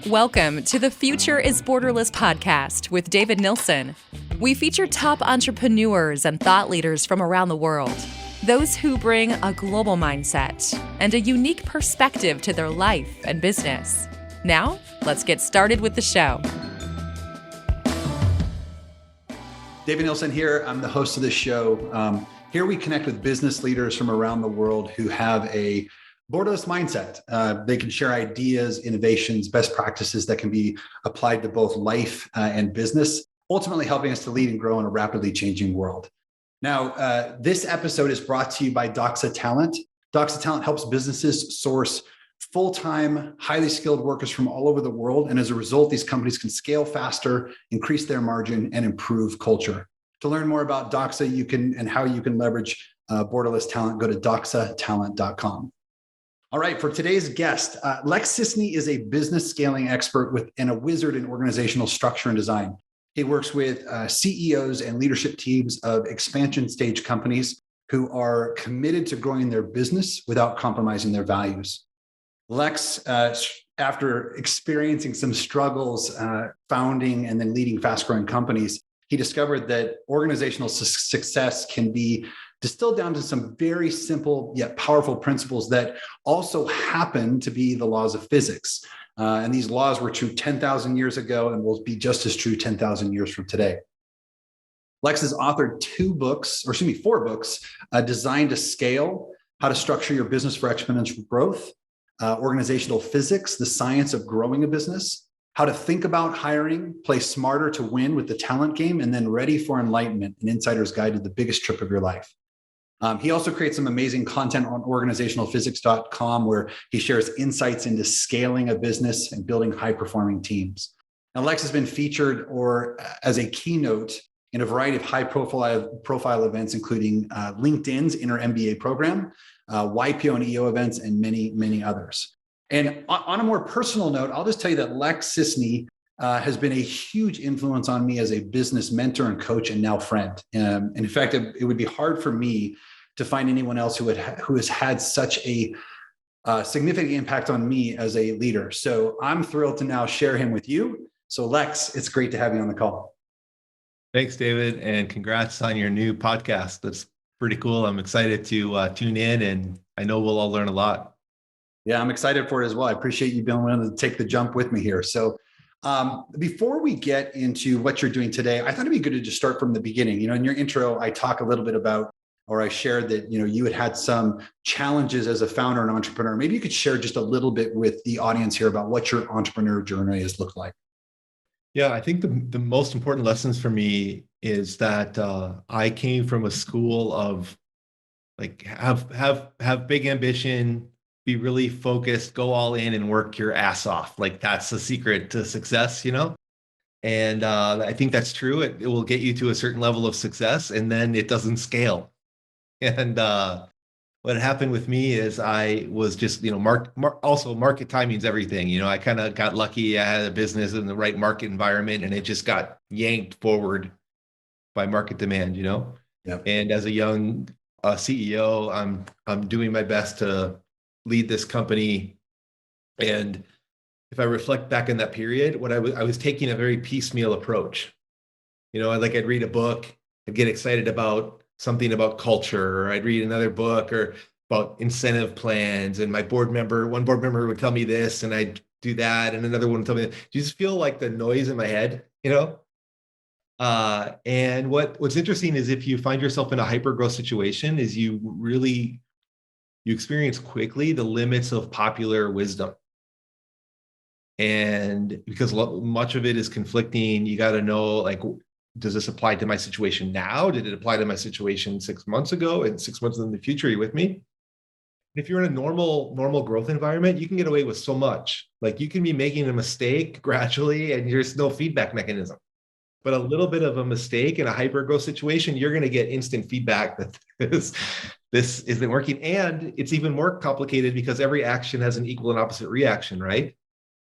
Welcome to the Future is Borderless podcast with David Nilssen. We feature top entrepreneurs and thought leaders from around the world, those who bring a global mindset and a unique perspective to their life and business. Now, let's get started with the show. David Nilssen here. I'm the host of this show. Here we connect with business leaders from around the world who have a borderless mindset. They can share ideas, innovations, best practices that can be applied to both life and business, ultimately helping us to lead and grow in a rapidly changing world. Now, this episode is brought to you by Doxa Talent. Doxa Talent helps businesses source full-time, highly skilled workers from all over the world. And as a result, these companies can scale faster, increase their margin, and improve culture. To learn more about Doxa and how you can leverage borderless talent, go to doxatalent.com. All right, for today's guest, Lex Sisney is a business scaling expert and a wizard in organizational structure and design. He works with CEOs and leadership teams of expansion stage companies who are committed to growing their business without compromising their values. Lex, after experiencing some struggles founding and then leading fast-growing companies, he discovered that organizational success can be distilled down to some very simple yet powerful principles that also happen to be the laws of physics. And these laws were true 10,000 years ago and will be just as true 10,000 years from today. Lex has authored four books designed to scale, how to structure your business for exponential growth, organizational physics, the science of growing a business, how to think about hiring, play smarter to win with the talent game, and then Ready for Enlightenment, an insider's guide to the biggest trip of your life. He also creates some amazing content on organizationalphysics.com where he shares insights into scaling a business and building high-performing teams. Now, Lex has been featured as a keynote in a variety of high-profile events, including LinkedIn's Inner MBA program, YPO and EO events, and many, many others. And on a more personal note, I'll just tell you that Lex Sisney has been a huge influence on me as a business mentor and coach and now friend. And in fact, it would be hard for me to find anyone else who has had such a significant impact on me as a leader. So I'm thrilled to now share him with you. So Lex, it's great to have you on the call. Thanks, David, and congrats on your new podcast. That's pretty cool. I'm excited to tune in, and I know we'll all learn a lot. Yeah, I'm excited for it as well. I appreciate you being willing to take the jump with me here. So before we get into what you're doing today, I thought it'd be good to just start from the beginning. In your intro, I talk a little bit about, or I shared that, you had some challenges as a founder and entrepreneur. Maybe you could share just a little bit with the audience here about what your entrepreneur journey has looked like. Yeah, I think the most important lessons for me is that I came from a school of like have big ambition, be really focused, go all in and work your ass off. Like that's the secret to success, And I think that's true. It will get you to a certain level of success and then it doesn't scale. And what happened with me is I was just, also market timing is everything. I kind of got lucky. I had a business in the right market environment and it just got yanked forward by market demand, Yep. And as a young CEO, I'm doing my best to lead this company. And if I reflect back in that period, I was taking a very piecemeal approach. I'd read a book, I'd get excited about something about culture, or I'd read another book or about incentive plans. And one board member would tell me this and I'd do that. And another one would tell me that. You just feel like the noise in my head, And what's interesting is if you find yourself in a hyper-growth situation is you experience quickly the limits of popular wisdom. And because much of it is conflicting, you got to know, does this apply to my situation now? Did it apply to my situation 6 months ago and 6 months in the future? Are you with me? If you're in a normal growth environment, you can get away with so much. Like you can be making a mistake gradually and there's no feedback mechanism. But a little bit of a mistake in a hyper-growth situation, you're going to get instant feedback that this isn't working. And it's even more complicated because every action has an equal and opposite reaction, right?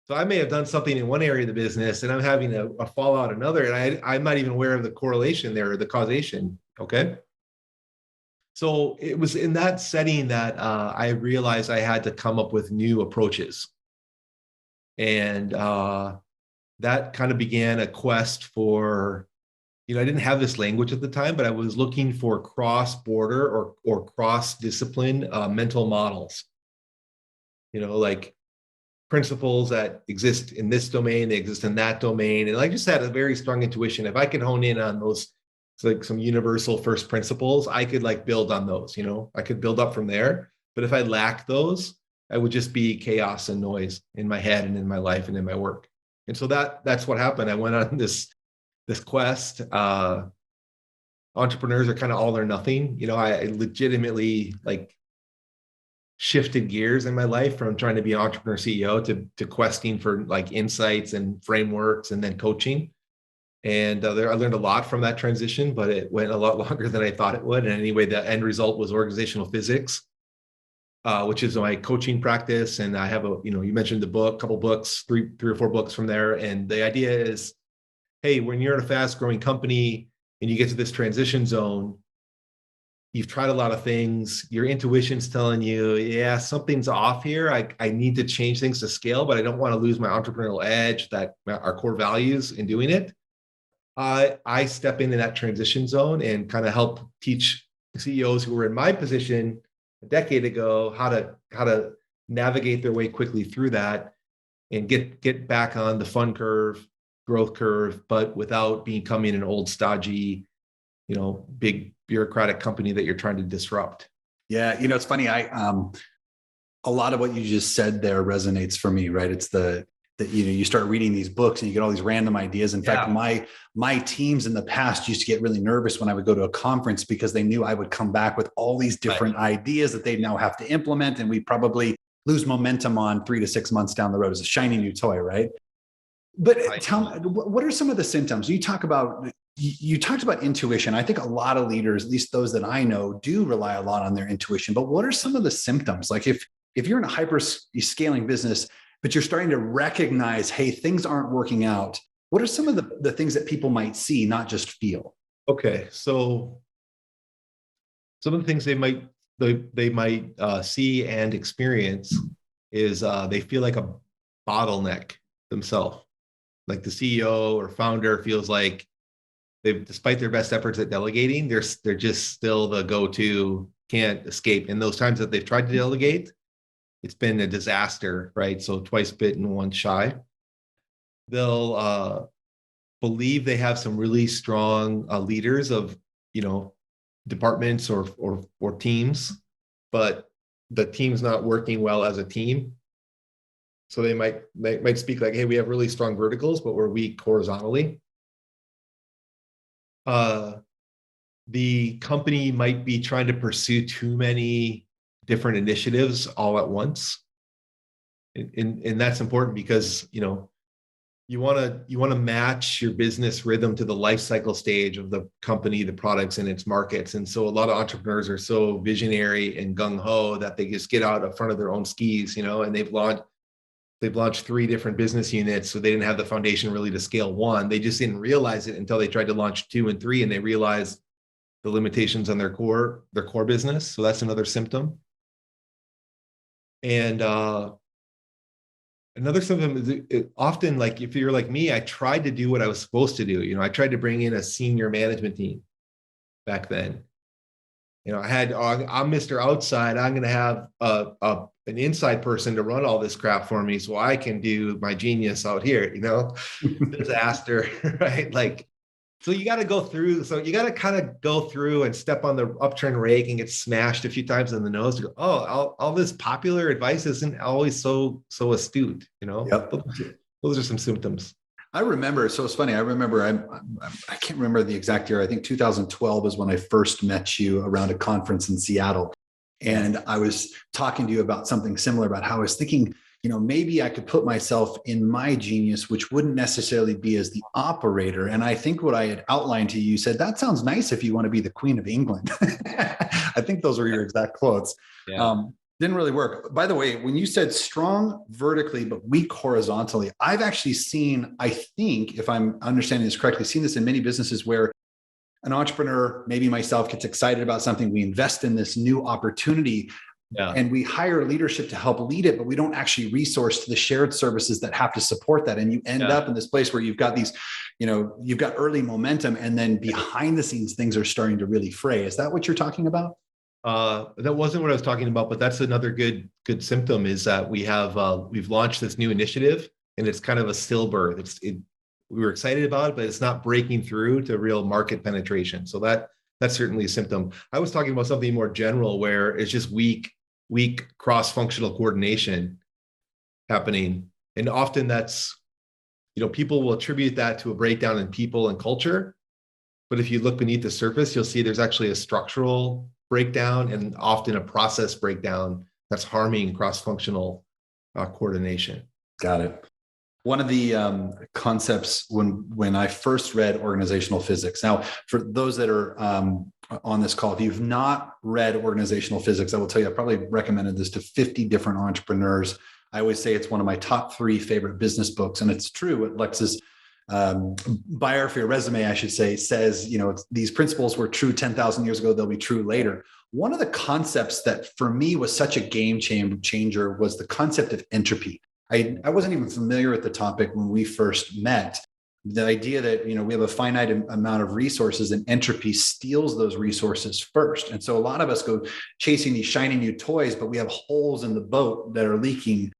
So I may have done something in one area of the business and I'm having a fallout in another, and I'm not even aware of the correlation there or the causation, okay? So it was in that setting that I realized I had to come up with new approaches. And that kind of began a quest for, I didn't have this language at the time, but I was looking for cross-border or cross-discipline mental models, like principles that exist in this domain, they exist in that domain. And I just had a very strong intuition. If I could hone in on those, it's like some universal first principles, I could like build on those, I could build up from there. But if I lacked those, I would just be chaos and noise in my head and in my life and in my work. And so that's what happened. I went on this quest. Entrepreneurs are kind of all or nothing. I legitimately like shifted gears in my life from trying to be an entrepreneur CEO to questing for like insights and frameworks and then coaching. And I learned a lot from that transition, but it went a lot longer than I thought it would. And anyway, the end result was organizational physics, which is my coaching practice. And I have you mentioned the book, a couple books, three or four books from there. And the idea is, hey, when you're in a fast growing company and you get to this transition zone, you've tried a lot of things. Your intuition's telling you, yeah, something's off here. I need to change things to scale, but I don't want to lose my entrepreneurial edge, that our core values in doing it. I step into that transition zone and kind of help teach CEOs who were in my position a decade ago how to navigate their way quickly through that and get back on the fun curve, growth curve, but without becoming an old stodgy, big bureaucratic company that you're trying to disrupt. Yeah. It's funny. A lot of what you just said there resonates for me, right? It's that you start reading these books and you get all these random ideas. In fact, my teams in the past used to get really nervous when I would go to a conference because they knew I would come back with all these different ideas that they now have to implement. And we probably lose momentum on 3 to 6 months down the road as a shiny new toy, right? But tell me, what are some of the symptoms? You talked about intuition. I think a lot of leaders, at least those that I know, do rely a lot on their intuition. But what are some of the symptoms? Like if you're in a hyper-scaling business, but you're starting to recognize, hey, things aren't working out, what are some of the things that people might see, not just feel? Okay, so some of the things they might see and experience is they feel like a bottleneck themselves. Like the CEO or founder feels like despite their best efforts at delegating, they're just still the go-to, can't escape. And those times that they've tried to delegate, it's been a disaster, right? So twice bitten, once shy. They'll believe they have some really strong leaders of, departments or teams, but the team's not working well as a team. So they might speak like, hey, we have really strong verticals, but we're weak horizontally. The company might be trying to pursue too many different initiatives all at once. And that's important because, you want to match your business rhythm to the life cycle stage of the company, the products and its markets. And so a lot of entrepreneurs are so visionary and gung-ho that they just get out in front of their own skis, and they've launched 3 different business units. So they didn't have the foundation really to scale one. They just didn't realize it until they tried to launch 2 and 3, and they realized the limitations on their core business. So that's another symptom. And another symptom is often, like if you're like me, I tried to do what I was supposed to do. I tried to bring in a senior management team back then. I'm Mr. Outside. I'm going to have an inside person to run all this crap for me so I can do my genius out here, disaster, right? Like, so you got to go through. So you got to kind of go through and step on the upturned rake and get smashed a few times in the nose to go, oh, all this popular advice isn't always so astute, Yep. Those are some symptoms. I remember, so it's funny. I remember, I can't remember the exact year. I think 2012 is when I first met you around a conference in Seattle. And I was talking to you about something similar, about how I was thinking, maybe I could put myself in my genius, which wouldn't necessarily be as the operator. And I think what I had outlined to you, said, that sounds nice if you want to be the Queen of England. I think those were your exact quotes. Yeah. Didn't really work. By the way, when you said strong vertically, but weak horizontally, I've actually seen, I think, if I'm understanding this correctly, seen this in many businesses where an entrepreneur, maybe myself, gets excited about something. We invest in this new opportunity. Yeah. And we hire leadership to help lead it, but we don't actually resource to the shared services that have to support that. And you end up in this place where you've got these, you've got early momentum, and then behind the scenes, things are starting to really fray. Is that what you're talking about? That wasn't what I was talking about, but that's another good symptom is that we've launched this new initiative, and it's kind of a stillbirth. We were excited about it, but it's not breaking through to real market penetration. So that's certainly a symptom. I was talking about something more general where it's just weak cross-functional coordination happening. And often that's, people will attribute that to a breakdown in people and culture. But if you look beneath the surface, you'll see there's actually a structural breakdown and often a process breakdown that's harming cross-functional coordination. Got it. One of the concepts when I first read organizational physics. Now, for those that are on this call, if you've not read organizational physics, I will tell you, I probably recommended this to 50 different entrepreneurs. I always say it's one of my top 3 favorite business books. And it's true what Lex's biography or resume, I should say, says, these principles were true 10,000 years ago, they'll be true later. One of the concepts that for me was such a game changer was the concept of entropy. I wasn't even familiar with the topic when we first met. The idea that, we have a finite amount of resources and entropy steals those resources first. And so a lot of us go chasing these shiny new toys, but we have holes in the boat that are leaking,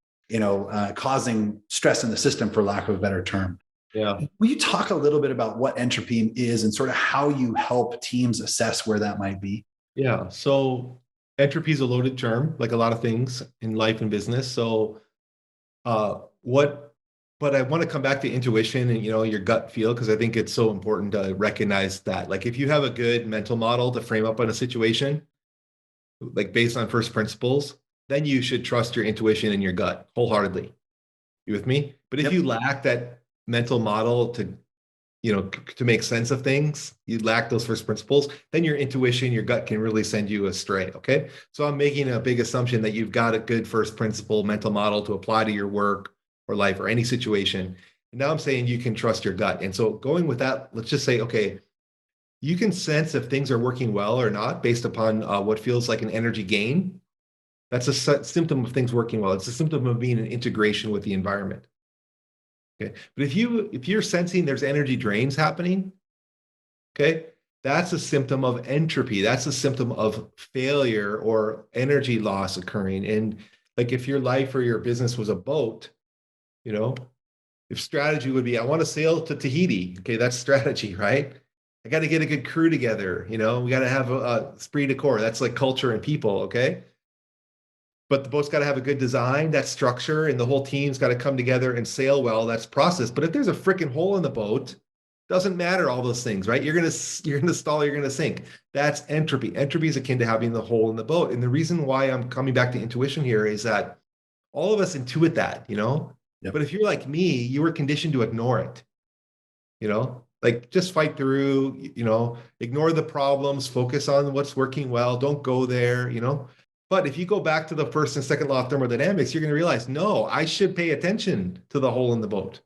causing stress in the system, for lack of a better term. Yeah. Will you talk a little bit about what entropy is and sort of how you help teams assess where that might be? Yeah. So entropy is a loaded term, like a lot of things in life and business. So but I want to come back to intuition and, your gut feel, because I think it's so important to recognize that. Like, if you have a good mental model to frame up on a situation, like based on first principles, then you should trust your intuition and your gut wholeheartedly. You with me? But if you lack that mental model to make sense of things, you lack those first principles, then your intuition, your gut can really send you astray. Okay. So I'm making a big assumption that you've got a good first principle mental model to apply to your work or life or any situation. And now I'm saying you can trust your gut. And so going with that, let's just say, okay, you can sense if things are working well or not based upon what feels like an energy gain. That's a symptom of things working well. It's a symptom of being in integration with the environment. Okay. But if you're sensing there's energy drains happening, okay, that's a symptom of entropy. That's a symptom of failure or energy loss occurring. And like, if your life or your business was a boat, if strategy would be, I want to sail to Tahiti. Okay, that's strategy, right? I got to get a good crew together. We got to have a esprit de corps. That's like culture and people. Okay. But the boat's got to have a good design, that structure, and the whole team's got to come together and sail well. That's process. But if there's a freaking hole in the boat, doesn't matter all those things, right? You're gonna stall, you're gonna sink. That's entropy. Entropy is akin to having the hole in the boat. And the reason why I'm coming back to intuition here is that all of us intuit that, Yep. But if you're like me, you were conditioned to ignore it, like just fight through, ignore the problems, focus on what's working well, don't go there, But if you go back to the first and second law of thermodynamics, you're going to realize, no, I should pay attention to the hole in the boat.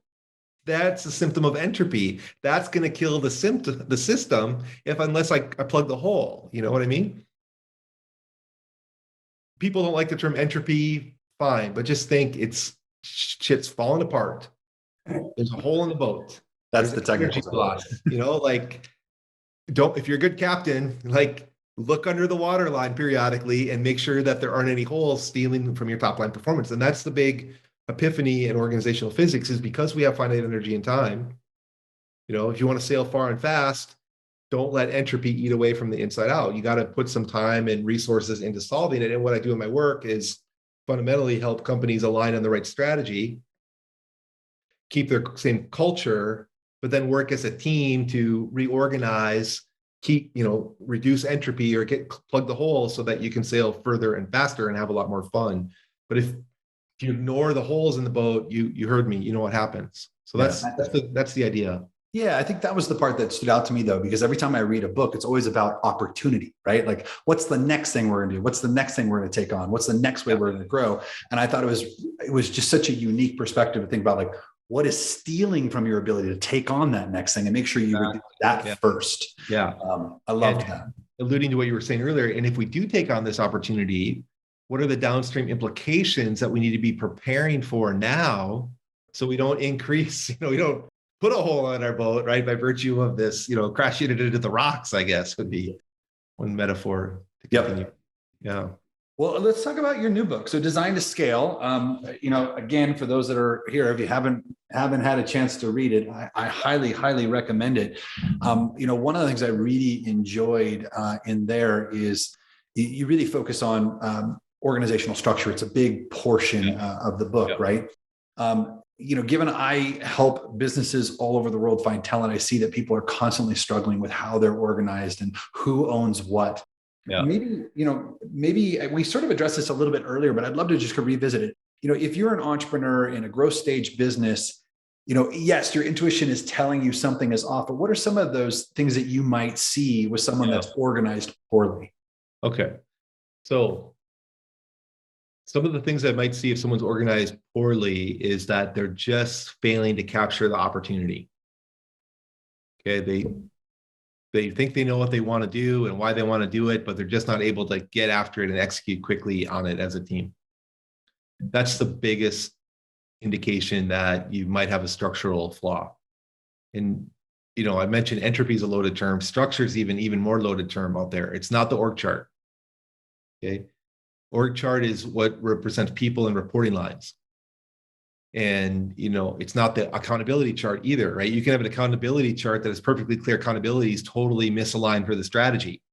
That's a symptom of entropy. That's going to kill the system unless I plug the hole. You know what I mean? People don't like the term entropy, fine, but just think shit's falling apart. There's a hole in the boat. That's the technical loss. If you're a good captain, look under the waterline periodically and make sure that there aren't any holes stealing from your top line performance. And that's the big epiphany in organizational physics, is because we have finite energy and time. If you want to sail far and fast, don't let entropy eat away from the inside out. You got to put some time and resources into solving it. And what I do in my work is fundamentally help companies align on the right strategy, keep their same culture, but then work as a team to reorganize, reduce entropy or plug the hole so that you can sail further and faster and have a lot more fun. But if you ignore the holes in the boat, you heard me, you know what happens. So that's the idea. Yeah, I think that was the part that stood out to me, though, because every time I read a book, it's always about opportunity, right? Like, what's the next thing we're going to do? What's the next thing we're going to take on? What's the next way we're going to grow? And I thought it was just such a unique perspective to think about, like, what is stealing from your ability to take on that next thing, and make sure you do that first. Yeah. I love that. Alluding to what you were saying earlier, and if we do take on this opportunity, what are the downstream implications that we need to be preparing for now so we don't increase, we don't put a hole in our boat, right? By virtue of this, crashing it into the rocks, I guess would be one metaphor to continue. Yep. Yeah. Well, let's talk about your new book. So Design to Scale, again, for those that are here, if you haven't had a chance to read it, I highly, highly recommend it. One of the things I really enjoyed in there is you really focus on organizational structure. It's a big portion of the book, right? Given I help businesses all over the world find talent, I see that people are constantly struggling with how they're organized and who owns what. Yeah. Maybe we sort of addressed this a little bit earlier, but I'd love to just revisit it. If you're an entrepreneur in a growth stage business, yes, your intuition is telling you something is off, but what are some of those things that you might see with someone that's organized poorly? Okay. So some of the things I might see if someone's organized poorly is that they're just failing to capture the opportunity. Okay. They think they know what they want to do and why they want to do it, but they're just not able to get after it and execute quickly on it as a team. That's the biggest indication that you might have a structural flaw. And, I mentioned entropy is a loaded term. Structure is even more loaded term out there. It's not the org chart. Okay. Org chart is what represents people and reporting lines. And, it's not the accountability chart either, right? You can have an accountability chart that is perfectly clear accountability is totally misaligned for the strategy,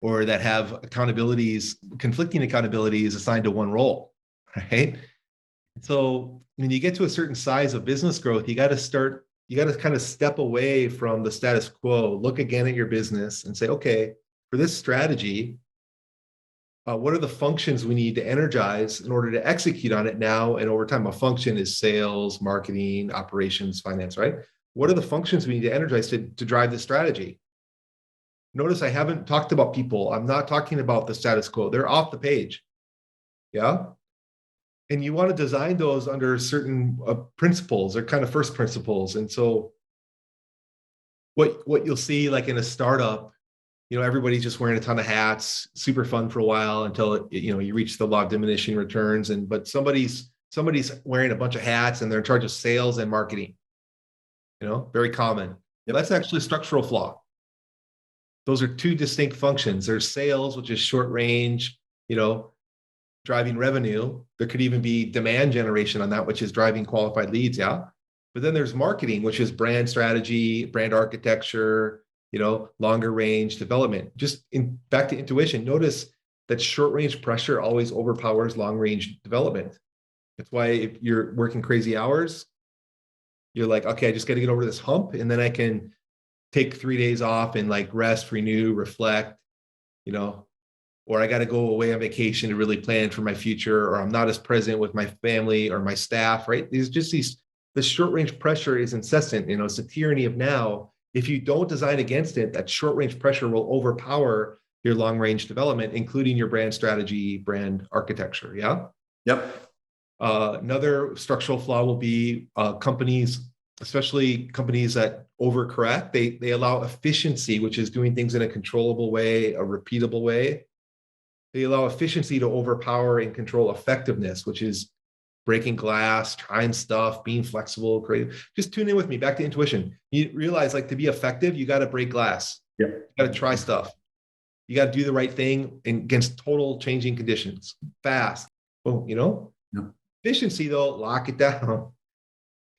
or that have conflicting accountabilities assigned to one role, right? So when you get to a certain size of business growth, you got to kind of step away from the status quo, look again at your business and say, okay, for this strategy, what are the functions we need to energize in order to execute on it now and over time? A function is sales, marketing, operations, finance, right? What are the functions we need to energize to drive the strategy? Notice I haven't talked about people. I'm not talking about the status quo. They're off the page. Yeah. And you want to design those under certain principles. They're kind of first principles. And so what you'll see like in a startup, everybody's just wearing a ton of hats, super fun for a while until, you reach the law of diminishing returns. But somebody's wearing a bunch of hats and they're in charge of sales and marketing, very common. Yeah, that's actually a structural flaw. Those are two distinct functions. There's sales, which is short range, driving revenue. There could even be demand generation on that, which is driving qualified leads. Yeah. But then there's marketing, which is brand strategy, brand architecture, longer range development. Back to intuition, notice that short range pressure always overpowers long range development. That's why if you're working crazy hours, you're like, okay, I just got to get over this hump and then I can take 3 days off and like rest, renew, reflect, or I got to go away on vacation to really plan for my future, or I'm not as present with my family or my staff, right? The short range pressure is incessant. It's the tyranny of now. If you don't design against it, that short-range pressure will overpower your long-range development, including your brand strategy, brand architecture. Yeah. Yep. Another structural flaw will be companies, especially companies that overcorrect. They allow efficiency, which is doing things in a controllable way, a repeatable way. They allow efficiency to overpower and control effectiveness, which is breaking glass, trying stuff, being flexible, creative. Just tune in with me, back to intuition. You realize to be effective, you got to break glass. Yep. You got to try stuff. You got to do the right thing against total changing conditions, fast. Boom, Yep. Efficiency though, lock it down.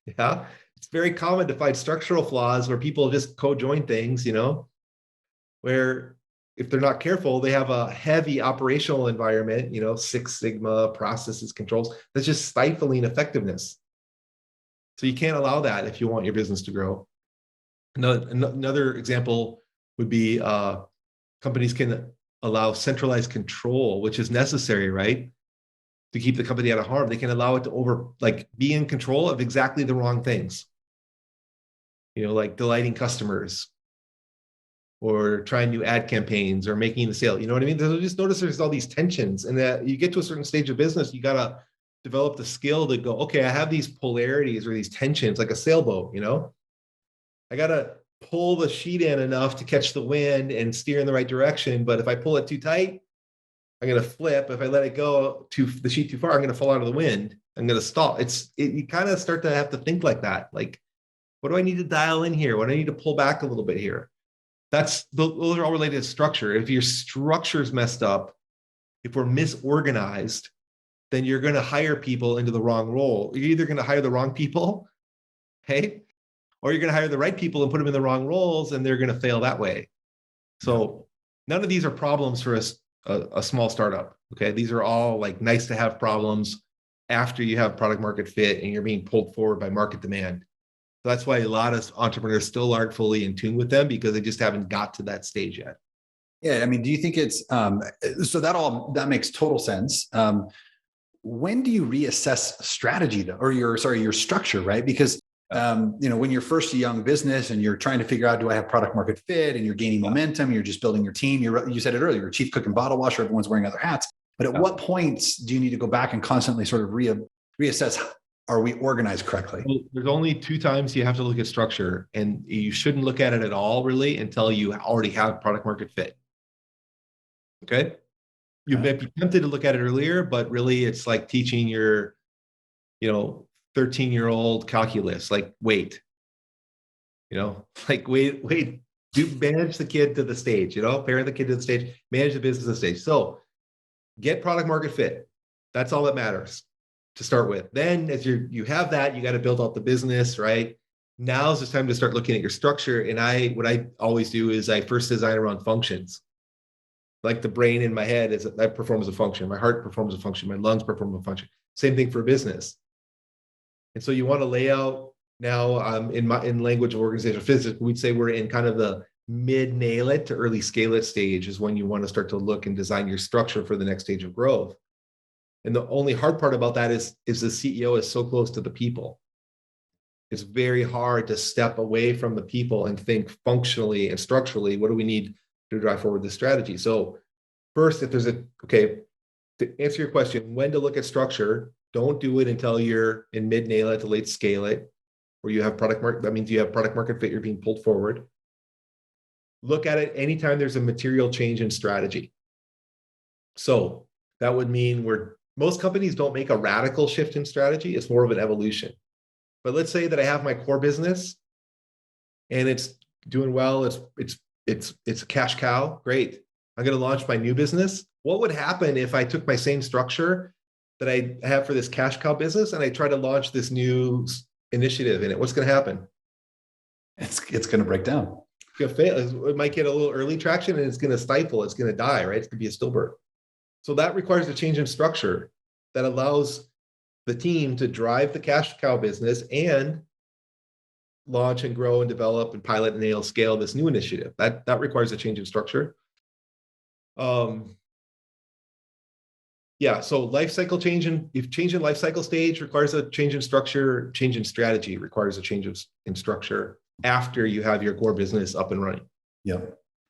Yeah. It's very common to find structural flaws where people just co-join things, where if they're not careful, they have a heavy operational environment, Six Sigma, processes, controls, that's just stifling effectiveness. So you can't allow that if you want your business to grow. Another example would be companies can allow centralized control, which is necessary, right? To keep the company out of harm. They can allow it to be in control of exactly the wrong things, like delighting customers, or trying new ad campaigns, or making the sale. You know what I mean? Just notice there's all these tensions, and that you get to a certain stage of business, you got to develop the skill to go, okay, I have these polarities or these tensions, like a sailboat, I got to pull the sheet in enough to catch the wind and steer in the right direction. But if I pull it too tight, I'm going to flip. If I let it go to the sheet too far, I'm going to fall out of the wind. I'm going to stall. You kind of start to have to think like that. Like, what do I need to dial in here? What do I need to pull back a little bit here? Those are all related to structure. If your structure is messed up, if we're misorganized, then you're going to hire people into the wrong role. You're either going to hire the wrong people, hey, or you're going to hire the right people and put them in the wrong roles, and they're going to fail that way. So none of these are problems for a small startup. Okay, these are all like nice to have problems after you have product market fit and you're being pulled forward by market demand. So that's why a lot of entrepreneurs still aren't fully in tune with them, because they just haven't got to that stage yet. Yeah, I mean, do you think it's so that makes total sense? When do you reassess strategy though, or your structure, right? Because when you're first a young business and you're trying to figure out, do I have product market fit, and you're gaining momentum, you're just building your team. You said it earlier, you're chief cook and bottle washer, everyone's wearing other hats. But at what points do you need to go back and constantly sort of reassess? Are we organized correctly? Well, there's only 2 times you have to look at structure, and you shouldn't look at it at all really until you already have product market fit. Okay. You may be tempted to look at it earlier, but really it's like teaching your, 13-year-old calculus, like wait, wait, manage the kid to the stage, parent the kid to the stage, manage the business to the stage. So get product market fit. That's all that matters to start with. Then as you have that, you got to build out the business, right? Now's the time to start looking at your structure. And what I always do is I first design around functions. Like the brain in my head that performs a function. My heart performs a function. My lungs perform a function. Same thing for business. And so you want to lay out now in language of organizational physics, we'd say we're in kind of the mid nail it to early scale it stage is when you want to start to look and design your structure for the next stage of growth. And the only hard part about that is the CEO is so close to the people. It's very hard to step away from the people and think functionally and structurally, what do we need to drive forward the strategy? So first, if there's to answer your question, when to look at structure, don't do it until you're in mid nail it to late scale it, or you have product market. That means you have product market fit, you're being pulled forward. Look at it anytime there's a material change in strategy. So that would mean most companies don't make a radical shift in strategy. It's more of an evolution. But let's say that I have my core business and it's doing well. It's a cash cow. Great. I'm going to launch my new business. What would happen if I took my same structure that I have for this cash cow business and I try to launch this new initiative in it? What's going to happen? It's going to break down. It's going to fail. It might get a little early traction and it's going to stifle. It's going to die, right? It's going to be a stillbirth. So that requires a change in structure that allows the team to drive the cash cow business and launch and grow and develop and pilot and nail scale this new initiative. That requires a change in structure. So life cycle change, if change in life cycle stage requires a change in structure, change in strategy requires a change in structure after you have your core business up and running. Yeah.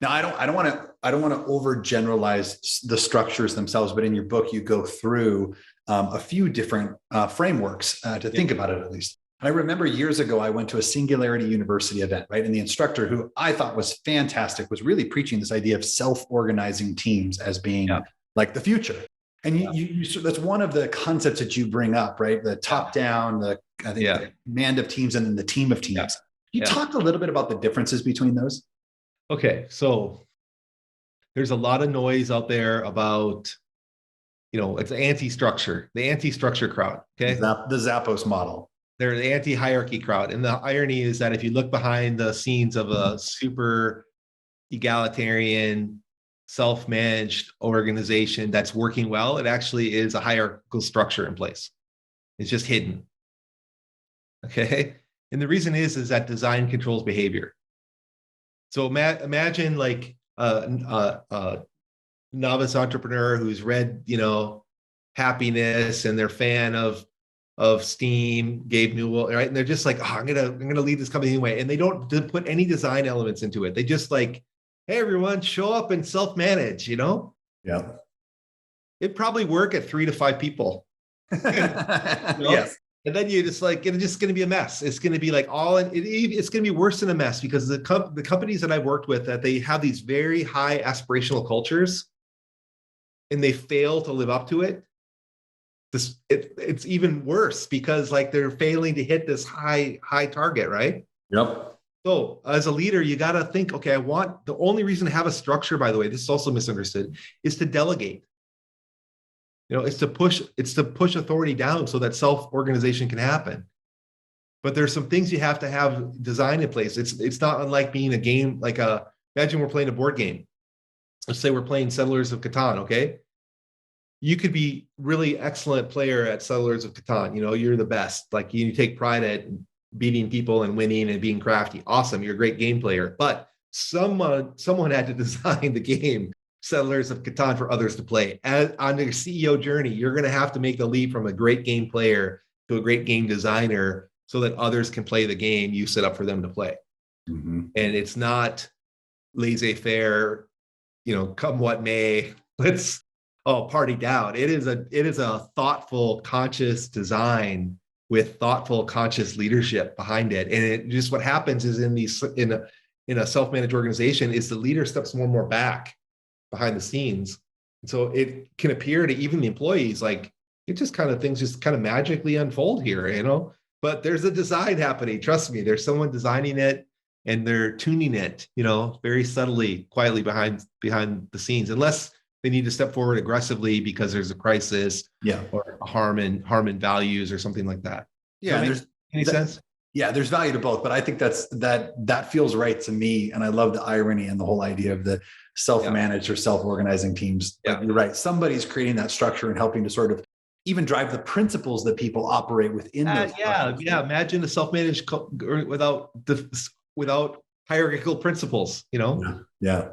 Now, I don't want to overgeneralize the structures themselves, but in your book, you go through a few different frameworks to think about it, at least. I remember years ago, I went to a Singularity University event, right? And the instructor, who I thought was fantastic, was really preaching this idea of self-organizing teams as being like the future. And you that's one of the concepts that you bring up, right? The top down, the command of teams, and then the team of teams. Yeah. You talked a little bit about the differences between those. Okay, so there's a lot of noise out there about, it's anti-structure, the anti-structure crowd. Okay, the Zappos model. They're the anti-hierarchy crowd, and the irony is that if you look behind the scenes of a super egalitarian, self-managed organization that's working well, it actually is a hierarchical structure in place. It's just hidden. Okay, and the reason is that design controls behavior. So imagine like a novice entrepreneur who's read, Happiness, and they're a fan of Steam, Gabe Newell, right? And they're just like, I'm gonna lead this company anyway. And they don't put any design elements into it. They just like, hey, everyone, show up and self-manage, Yeah. It'd probably work at 3 to 5 people. Yes. And then you just like, it's just going to be a mess. It's going to be like it's going to be worse than a mess, because the companies that I've worked with, that they have these very high aspirational cultures, and they fail to live up to it, it's even worse because like they're failing to hit this high target, right? Yep. So as a leader, you got to think, okay, the only reason to have a structure, by the way, this is also misunderstood, is to delegate. It's to push authority down so that self-organization can happen. But there's some things you have to have designed in place. It's not unlike being a game, imagine we're playing a board game. Let's say we're playing Settlers of Catan, okay? You could be really excellent player at Settlers of Catan. You're the best. Like you take pride at beating people and winning and being crafty. Awesome. You're a great game player. But someone had to design the game, Settlers of Catan, for others to play. On your CEO journey, you're going to have to make the leap from a great game player to a great game designer so that others can play the game you set up for them to play. Mm-hmm. And it's not laissez-faire, come what may, let's party down. It is a thoughtful, conscious design with thoughtful, conscious leadership behind it. And it just, what happens is in a self-managed organization is the leader steps more and more back behind the scenes. And so it can appear to even the employees like it just kind of things just kind of magically unfold here, but there's a design happening. Trust me, there's someone designing it and they're tuning it, very subtly, quietly behind the scenes, unless they need to step forward aggressively because there's a crisis, or a harm in values or something like that. Yeah, there's any sense? Yeah, there's value to both, but I think that feels right to me, and I love the irony and the whole idea of the self-managed or self-organizing teams. Yeah. But you're right. Somebody's creating that structure and helping to sort of even drive the principles that people operate within those. Yeah. Imagine a self-managed without hierarchical principles. Yeah.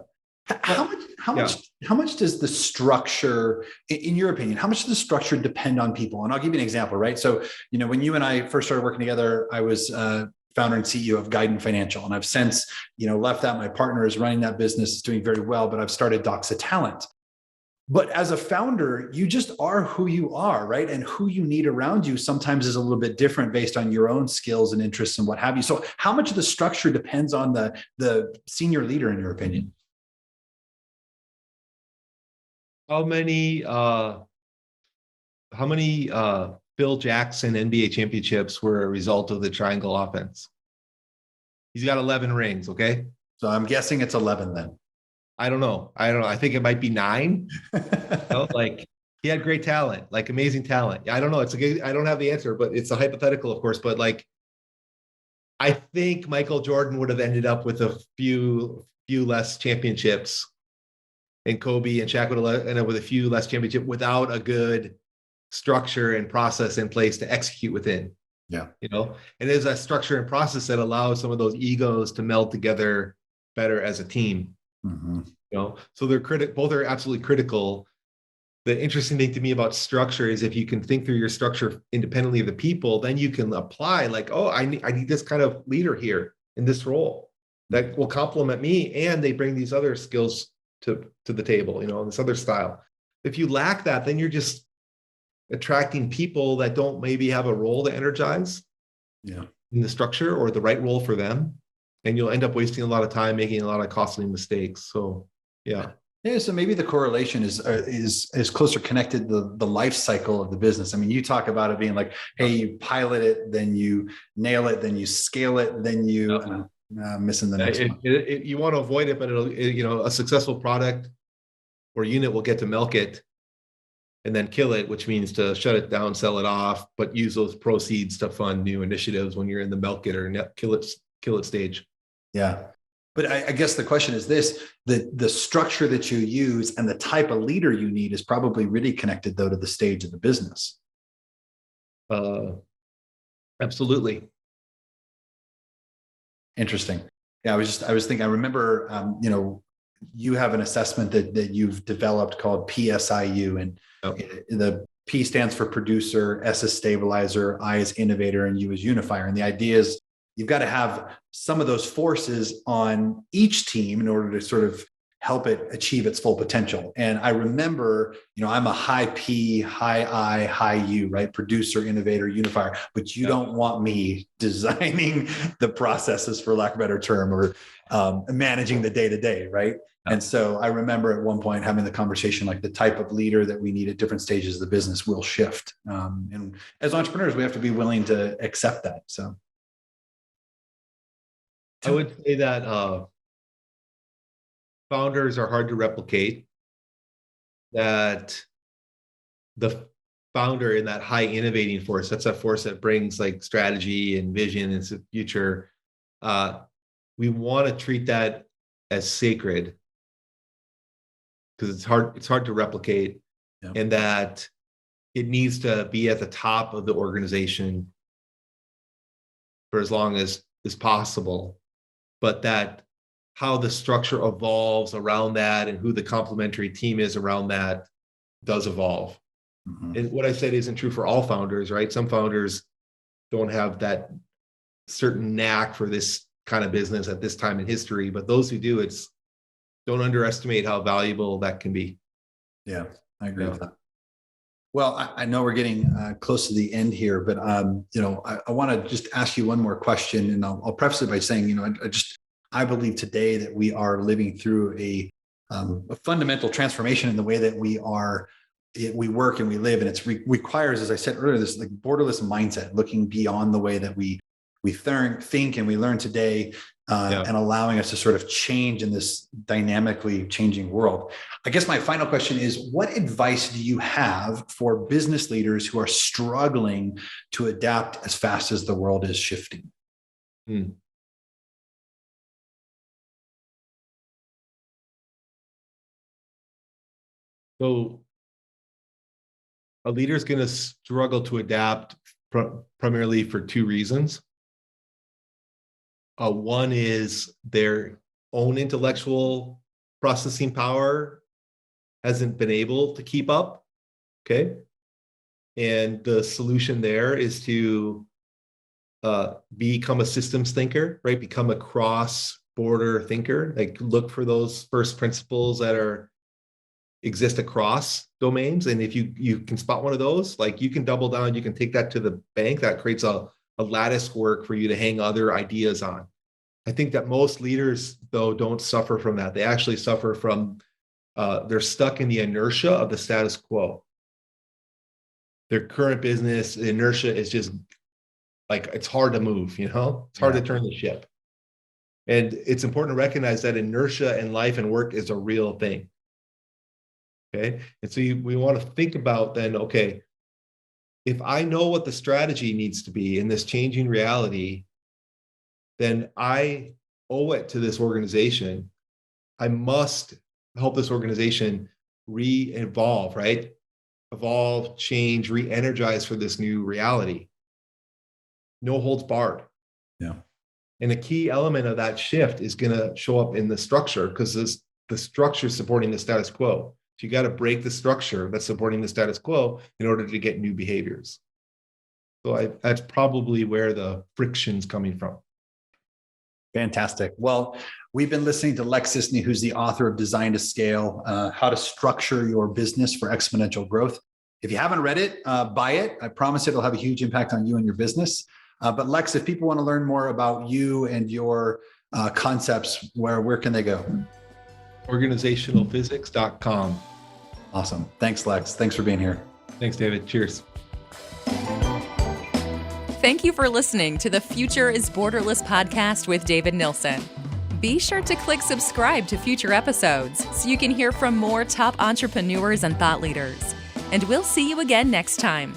How much does the structure, in your opinion, how much does the structure depend on people? And I'll give you an example, right? So, when you and I first started working together, I was founder and CEO of Guidant Financial. And I've since, left that. My partner is running that business, is doing very well, but I've started Doxa Talent. But as a founder, you just are who you are, right? And who you need around you sometimes is a little bit different based on your own skills and interests and what have you. So how much of the structure depends on the senior leader, in your opinion? How many Phil Jackson NBA championships were a result of the triangle offense? He's got 11 rings, okay? So I'm guessing it's 11 then. I don't know. I think it might be 9. He had great talent, amazing talent. I don't know. I don't have the answer, but it's a hypothetical, of course. But I think Michael Jordan would have ended up with a few less championships, and Kobe and Shaq would have ended up with a few less championships without a good structure and process in place to execute within. Yeah. And there's a structure and process that allows some of those egos to meld together better as a team. Mm-hmm. So they're both are absolutely critical. The interesting thing to me about structure is if you can think through your structure independently of the people, then you can apply I need this kind of leader here in this role that will complement me, and they bring these other skills to the table, this other style. If you lack that, then you're just attracting people that don't maybe have a role to energize in the structure or the right role for them. And you'll end up wasting a lot of time, making a lot of costly mistakes. So, yeah. Yeah. So maybe the correlation is closer connected to the life cycle of the business. I mean, you talk about it being hey, you pilot it, then you nail it, then you scale it, then you. I'm missing the next one. You want to avoid it, but a successful product or unit will get to milk it and then kill it, which means to shut it down, sell it off, but use those proceeds to fund new initiatives when you're in the milk it or kill it stage. Yeah. But I guess the question is this, the structure that you use and the type of leader you need is probably really connected though to the stage of the business. Absolutely. Interesting. Yeah. I was thinking, I remember, you have an assessment that you've developed called PSIU, and the P stands for producer, S is stabilizer, I is innovator, and U is unifier. And the idea is you've got to have some of those forces on each team in order to sort of help it achieve its full potential. And I remember, I'm a high P, high I, high U, right? Producer, innovator, unifier, but you don't want me designing the processes, for lack of a better term, or managing the day-to-day, right? And so I remember at one point having the conversation, like the type of leader that we need at different stages of the business will shift. And as entrepreneurs, we have to be willing to accept that. So I would say that founders are hard to replicate, that the founder in that high innovating force, that's a force that brings like strategy and vision into the future. We want to treat that as sacred because it's hard to replicate, and that it needs to be at the top of the organization for as long as is possible, but that how the structure evolves around that and who the complementary team is around that does evolve. Mm-hmm. And what I said isn't true for all founders, right? Some founders don't have that certain knack for this kind of business at this time in history, but those who do, don't underestimate how valuable that can be. Yeah, I agree with that. Well, I know we're getting close to the end here, but I want to just ask you one more question, and I'll preface it by saying, I believe today that we are living through a fundamental transformation in the way that we work and we live, and it requires, as I said earlier, this like borderless mindset, looking beyond the way that we think and we learn today, and allowing us to sort of change in this dynamically changing world. I guess my final question is, what advice do you have for business leaders who are struggling to adapt as fast as the world is shifting? So a leader is going to struggle to adapt primarily for two reasons. One is their own intellectual processing power hasn't been able to keep up, okay? And the solution there is to become a systems thinker, right? Become a cross-border thinker, like look for those first principles that exist across domains. And if you can spot one of those, like you can double down, you can take that to the bank. That creates a lattice work for you to hang other ideas on. I think that most leaders, though, don't suffer from that. They actually suffer from, they're stuck in the inertia of the status quo. Their current business, the inertia is just like, it's hard to move, it's hard to turn the ship. And it's important to recognize that inertia in life and work is a real thing. Okay. And so we want to think about then, okay, if I know what the strategy needs to be in this changing reality, then I owe it to this organization. I must help this organization re-evolve, right? Evolve, change, re-energize for this new reality. No holds barred. Yeah. And a key element of that shift is going to show up in the structure, because the structure is supporting the status quo. So you got to break the structure that's supporting the status quo in order to get new behaviors. So that's probably where the friction's coming from. Fantastic. Well, we've been listening to Lex Sisney, who's the author of Design to Scale, How to Structure Your Business for Exponential Growth. If you haven't read it, buy it. I promise it'll have a huge impact on you and your business. But Lex, if people want to learn more about you and your concepts, where can they go? Organizationalphysics.com. Awesome. Thanks, Lex. Thanks for being here. Thanks, David. Cheers. Thank you for listening to the Future is Borderless podcast with David Nilssen. Be sure to click subscribe to future episodes so you can hear from more top entrepreneurs and thought leaders. And we'll see you again next time.